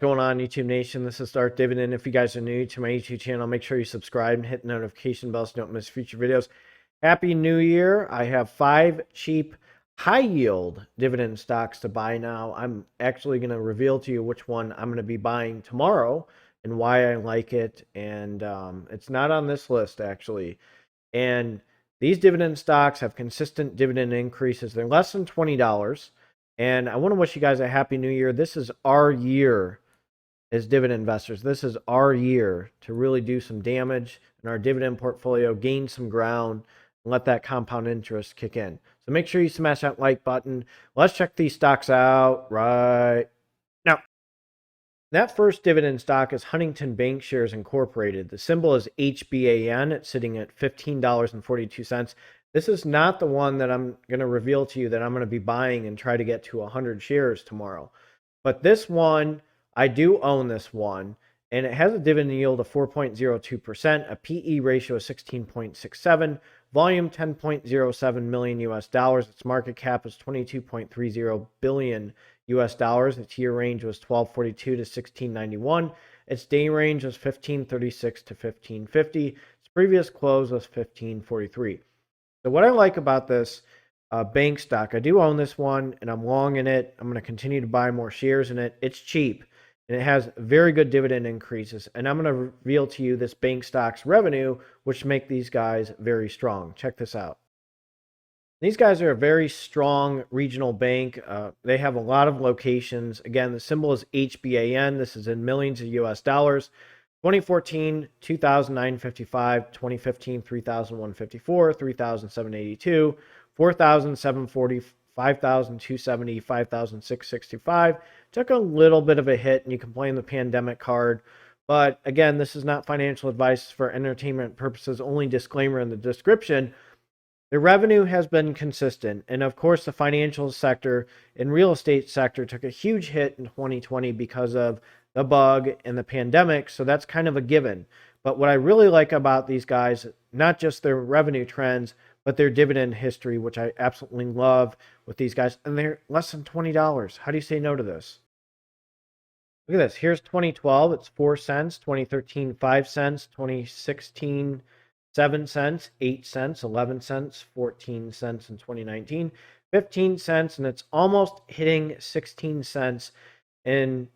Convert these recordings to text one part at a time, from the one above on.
Going on, YouTube Nation? This is Start Dividend. If you guys are new to my YouTube channel, make sure you subscribe and hit the notification bell so you don't miss future videos. Happy New Year. I have 5 cheap high yield dividend stocks to buy now. I'm actually going to reveal to you which one I'm going to be buying tomorrow and why I like it. And it's not on this list actually. And these dividend stocks have consistent dividend increases. They're less than $20. And I want to wish you guys a happy new year. This is our year as dividend investors. This is our year to really do some damage in our dividend portfolio, gain some ground, and let that compound interest kick in. So make sure you smash that like button. Let's check these stocks out right now. That first dividend stock is Huntington Bank Shares Incorporated. The symbol is HBAN. It's sitting at $15.42. This is not the one that I'm going to reveal to you that I'm going to be buying and try to get to 100 shares tomorrow. But this one, I do own this one, and it has a dividend yield of 4.02%, a PE ratio of 16.67, volume 10.07 million US dollars. Its market cap is 22.30 billion US dollars. Its year range was 1242 to 1691. Its day range was 1536 to 1550. Its previous close was 1543. So what I like about this bank stock, I do own this one and I'm long in it. I'm going to continue to buy more shares in it. It's cheap and it has very good dividend increases. And I'm going to reveal to you this bank stock's revenue, which make these guys very strong. Check this out. These guys are a very strong regional bank. They have a lot of locations. Again, the symbol is HBAN. This is in millions of US dollars. 2014, 2,955, 2015, 3,154, 3,782, 4,740, 5,270, 5,665. Took a little bit of a hit, and you can blame the pandemic card. But again, this is not financial advice for entertainment purposes, only disclaimer in the description. The revenue has been consistent. And of course, the financial sector and real estate sector took a huge hit in 2020 because of the bug and the pandemic. So that's kind of a given. But what I really like about these guys, not just their revenue trends, but their dividend history, which I absolutely love with these guys. And they're less than $20. How do you say no to this? Look at this. Here's 2012. It's 4 cents. 2013, 5 cents. 2016, 7 cents, 8 cents, 11 cents, 14 cents in 2019, 15 cents, and it's almost hitting 16 cents in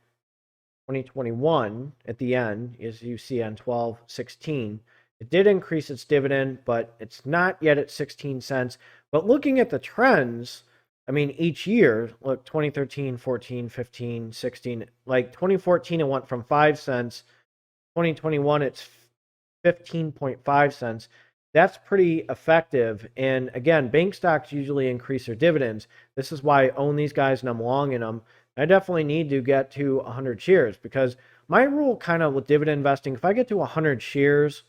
2021 at the end, as you see on 12/16. It did increase its dividend, but it's not yet at 16 cents. But looking at the trends, I mean, each year, look, 2013, 14, 15, 16, like 2014, it went from 5 cents. 2021, it's 15.5 cents. That's pretty effective. And again, bank stocks usually increase their dividends. This is why I own these guys and I'm long in them. I definitely need to get to 100 shares because my rule kind of with dividend investing, if I get to 100 shares,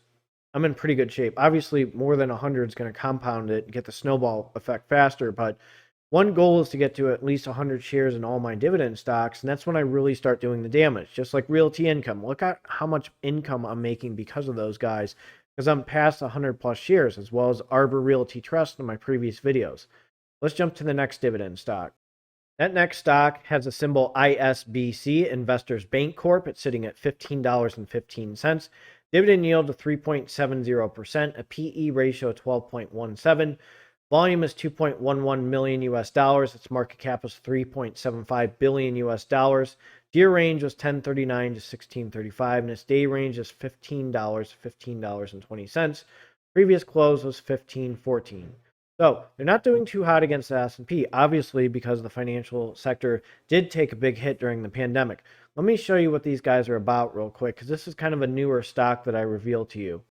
I'm in pretty good shape. Obviously, more than 100 is going to compound it and get the snowball effect faster. But one goal is to get to at least 100 shares in all my dividend stocks. And that's when I really start doing the damage, just like Realty Income. Look at how much income I'm making because of those guys, because I'm past 100 plus shares, as well as Arbor Realty Trust in my previous videos. Let's jump to the next dividend stock. That next stock has a symbol ISBC, Investors Bank Corp. It's sitting at $15.15. Dividend yield of 3.70%, a PE ratio of 12.17. Volume is 2.11 million US dollars. Its market cap is 3.75 billion US dollars. Year range was 1039 to 1635, and its day range is $15 to $15.20. Previous close was 1514. So they're not doing too hot against the S&P, obviously, because the financial sector did take a big hit during the pandemic. Let me show you what these guys are about real quick, because this is kind of a newer stock that I revealed to you.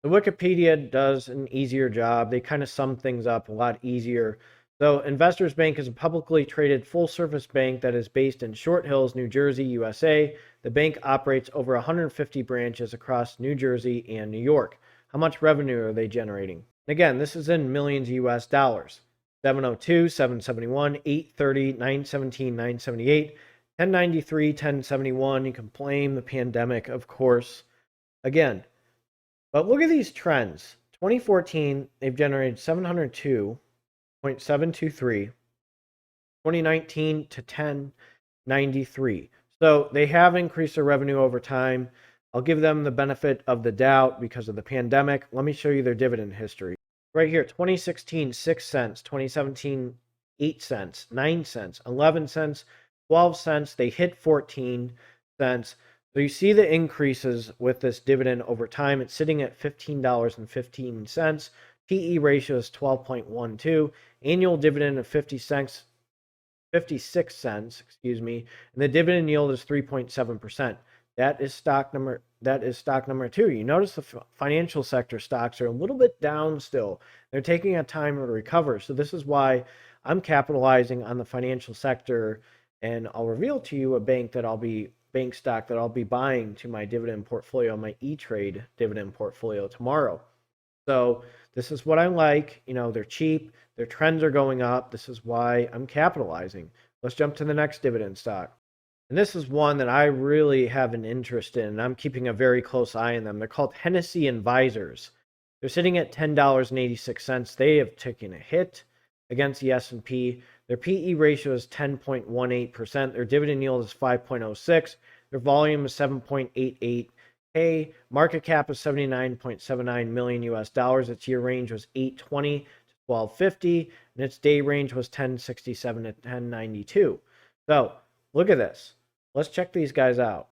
The Wikipedia does an easier job. They kind of sum things up a lot easier. So Investors Bank is a publicly traded full-service bank that is based in Short Hills, New Jersey, USA. The bank operates over 150 branches across New Jersey and New York. How much revenue are they generating? Again, this is in millions of US dollars. 702, 771, 830, 917, 978, 1093, 1071. You can blame the pandemic, of course. Again, but look at these trends. 2014, they've generated 702.723. 2019 to 1093. So they have increased their revenue over time. I'll give them the benefit of the doubt because of the pandemic. Let me show you their dividend history. Right here, 2016, 6 cents, 2017, 8 cents, 9 cents, 11 cents, 12 cents. They hit 14 cents. So you see the increases with this dividend over time. It's sitting at $15.15. PE ratio is 12.12. Annual dividend of 50 cents 56 cents, excuse me, and the dividend yield is 3.7%. That is stock number 2. You notice the financial sector stocks are a little bit down still. They're taking a time to recover. So this is why I'm capitalizing on the financial sector, and I'll reveal to you a bank stock that I'll be buying to my dividend portfolio, my E-Trade dividend portfolio tomorrow. So this is what I like. They're cheap. Their trends are going up. This is why I'm capitalizing. Let's jump to the next dividend stock. And this is one that I really have an interest in, and I'm keeping a very close eye on them. They're called Hennessy Advisors. They're sitting at $10.86. They have taken a hit against the S&P. Their PE ratio is 10.18%. Their dividend yield is 5.06. Their volume is 7.88. Market cap is 79.79 million US dollars. Its year range was 820 to 1250, and its day range was 1067 to 1092. So look at this. Let's check these guys out.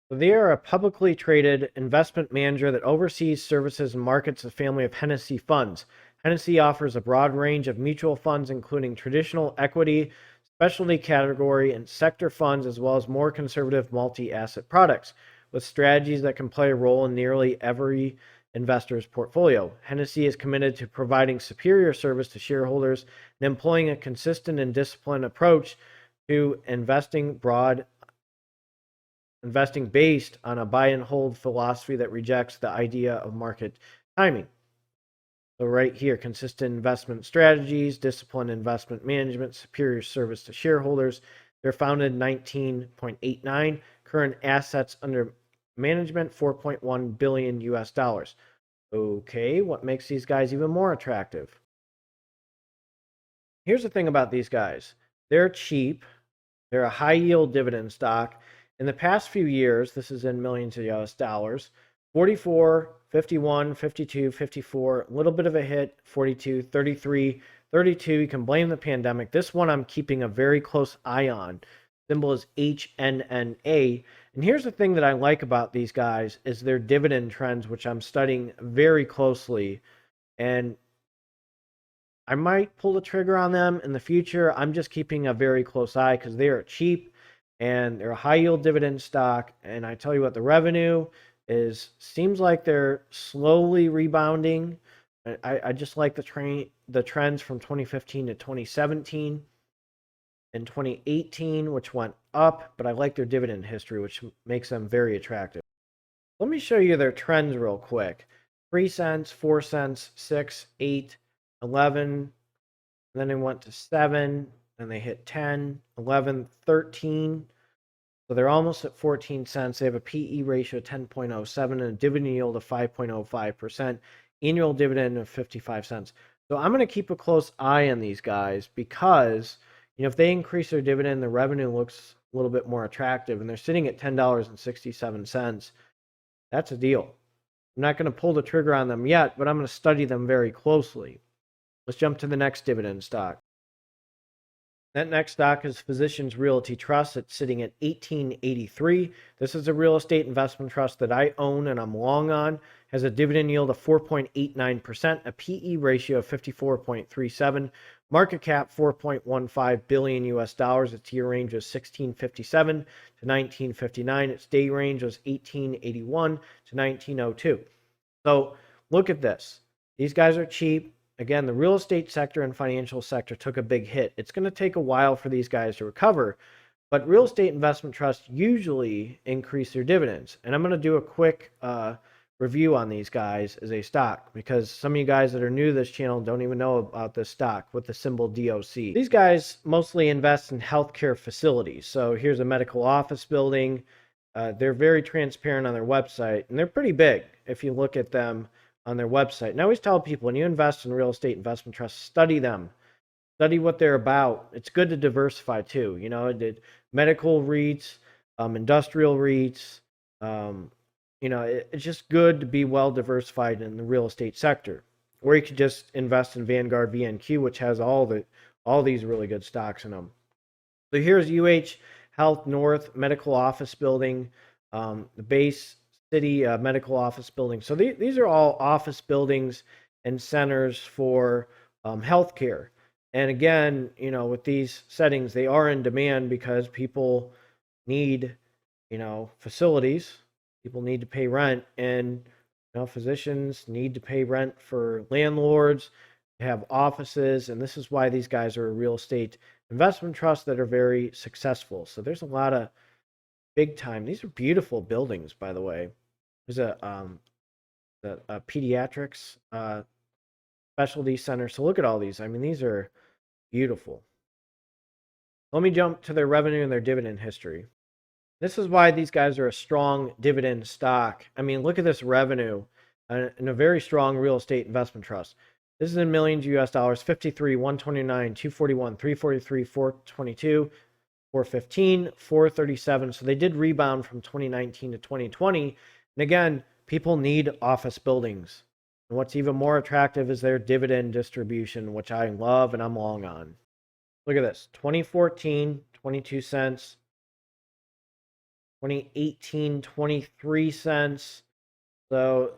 So they are a publicly traded investment manager that oversees, services, and markets a family of Hennessy funds. Hennessy offers a broad range of mutual funds, including traditional equity, specialty category, and sector funds, as well as more conservative multi-asset products, with strategies that can play a role in nearly every investor's portfolio. Hennessy is committed to providing superior service to shareholders and employing a consistent and disciplined approach to investing based on a buy and hold philosophy that rejects the idea of market timing. So right here, consistent investment strategies, disciplined investment management, superior service to shareholders. They're founded in 19.89. Current assets under management, 4.1 billion US dollars. Okay, what makes these guys even more attractive? Here's the thing about these guys. They're cheap. They're a high yield dividend stock. In the past few years, this is in millions of US dollars, 44, 51, 52, 54, a little bit of a hit, 42, 33, 32. You can blame the pandemic. This one I'm keeping a very close eye on. Symbol is HNNA. And here's the thing that I like about these guys is their dividend trends, which I'm studying very closely. And I might pull the trigger on them in the future. I'm just keeping a very close eye because they are cheap and they're a high yield dividend stock. And I tell you what, the revenue seems like they're slowly rebounding. I just like the trends from 2015 to 2017 and 2018, which went up, but I like their dividend history, which makes them very attractive. Let me show you their trends real quick. 3 cents, 4 cents, 6, 8, 11, and then they went to 7, and they hit 10, 11, 13. So they're almost at 14 cents. They have a PE ratio of 10.07 and a dividend yield of 5.05%, annual dividend of 55 cents. So I'm going to keep a close eye on these guys because if they increase their dividend, the revenue looks a little bit more attractive, and they're sitting at $10.67. That's a deal. I'm not going to pull the trigger on them yet, but I'm going to study them very closely. Let's jump to the next dividend stock. That next stock is Physicians Realty Trust. It's sitting at $18.83. This is a real estate investment trust that I own and I'm long on. Has a dividend yield of 4.89%, a PE ratio of 54.37, market cap 4.15 billion US dollars. Its year range was 1657 to 1959. Its day range was 1881 to 1902. So look at this. These guys are cheap. Again, the real estate sector and financial sector took a big hit. It's going to take a while for these guys to recover, but real estate investment trusts usually increase their dividends. And I'm going to do a quick review on these guys as a stock because some of you guys that are new to this channel don't even know about this stock with the symbol DOC. These guys mostly invest in healthcare facilities. So here's a medical office building. They're very transparent on their website, and they're pretty big if you look at them on their website. And I always tell people when you invest in real estate investment trusts, study them. Study what they're about. It's good to diversify too. You know, did medical REITs, industrial REITs. It's just good to be well diversified in the real estate sector. Or you could just invest in Vanguard VNQ, which has all these really good stocks in them. So here's UH Health North Medical Office Building, the Base City Medical Office Building. So these are all office buildings and centers for healthcare. And again, with these settings, they are in demand because people need, facilities. People need to pay rent, and physicians need to pay rent for landlords, have offices, and this is why these guys are a real estate investment trusts that are very successful. So there's a lot of big time. These are beautiful buildings, by the way. There's a pediatrics specialty center. So look at all these. I mean, these are beautiful. Let me jump to their revenue and their dividend history. This is why these guys are a strong dividend stock. I mean, look at this revenue in a very strong real estate investment trust. This is in millions US dollars: 53, 129, 241, 343, 422, 415, 437. So they did rebound from 2019 to 2020. And again, people need office buildings. And what's even more attractive is their dividend distribution, which I love and I'm long on. Look at this: 2014, 22 cents. 2018, 23 cents. So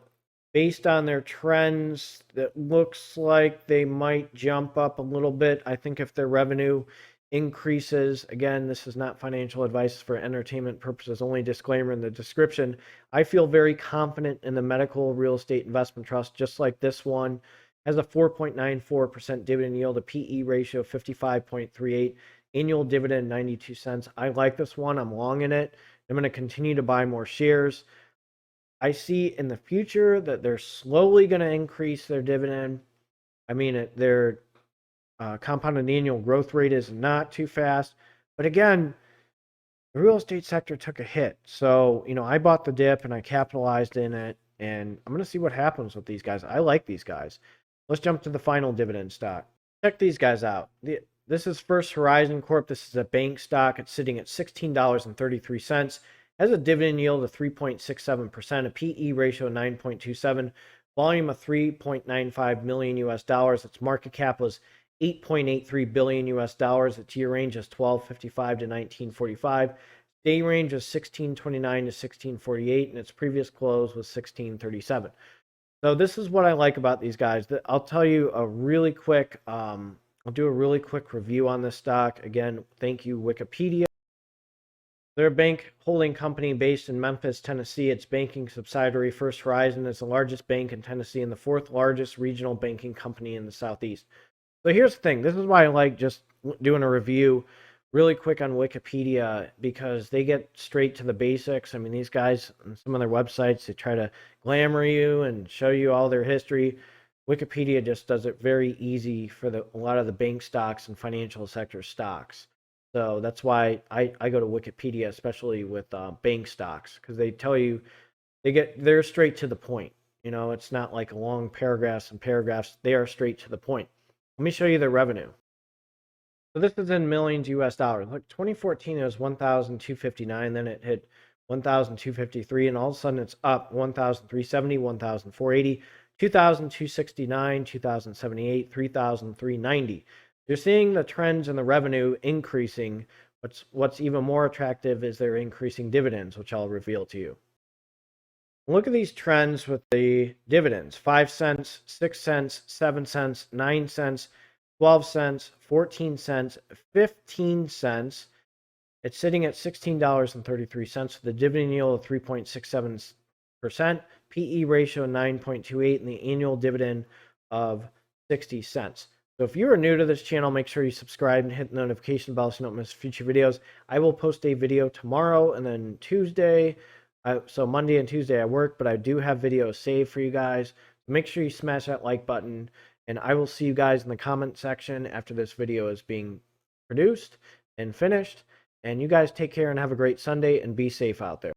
based on their trends, that looks like they might jump up a little bit. I think if their revenue increases, again, this is not financial advice for entertainment purposes, only disclaimer in the description. I feel very confident in the medical real estate investment trust, just like this one. Has a 4.94% dividend yield, a PE ratio of 55.38, annual dividend 92 cents. I like this one. I'm long in it. I'm going to continue to buy more shares. I see in the future that they're slowly going to increase their dividend. I mean, their compounded annual growth rate is not too fast. But again, the real estate sector took a hit. So, I bought the dip and I capitalized in it. And I'm going to see what happens with these guys. I like these guys. Let's jump to the final dividend stock. Check these guys out. This is First Horizon Corp. This is a bank stock. It's sitting at $16.33. Has a dividend yield of 3.67%, a PE ratio of 9.27, volume of 3.95 million US dollars. Its market cap was 8.83 billion US dollars. Its year range is 1255 to 1945. Day range was 1629 to 1648, and its previous close was 1637. So this is what I like about these guys. I'll tell you a really quick I'll do a really quick review on this stock. Again, thank you, Wikipedia. They're a bank holding company based in Memphis, Tennessee. Its banking subsidiary, First Horizon, is the largest bank in Tennessee and the fourth largest regional banking company in the Southeast. So here's the thing. This is why I like just doing a review really quick on Wikipedia, because they get straight to the basics. I mean, these guys on some of their websites, they try to glamour you and show you all their history. Wikipedia just does it very easy for a lot of the bank stocks and financial sector stocks. So that's why I go to Wikipedia, especially with bank stocks, because they tell you they're straight to the point. It's not like long paragraphs and paragraphs. They are straight to the point. Let me show you their revenue. So this is in millions US dollars. Look, 2014 it was 1,259, then it hit 1,253, and all of a sudden it's up 1,370, 1,480. 2,269, 2,078, 3,390. You're seeing the trends in the revenue increasing. What's even more attractive is their increasing dividends, which I'll reveal to you. Look at these trends with the dividends: 5 cents, 6 cents, 7 cents, 9 cents, 12 cents, 14 cents, 15 cents. It's sitting at $16.33 with a dividend yield of 3.67%. PE ratio 9.28, and the annual dividend of 60 cents. So if you are new to this channel, make sure you subscribe and hit the notification bell so you don't miss future videos. I will post a video tomorrow and then Tuesday. So Monday and Tuesday I work, but I do have videos saved for you guys. Make sure you smash that like button, and I will see you guys in the comment section after this video is being produced and finished. And you guys take care and have a great Sunday and be safe out there.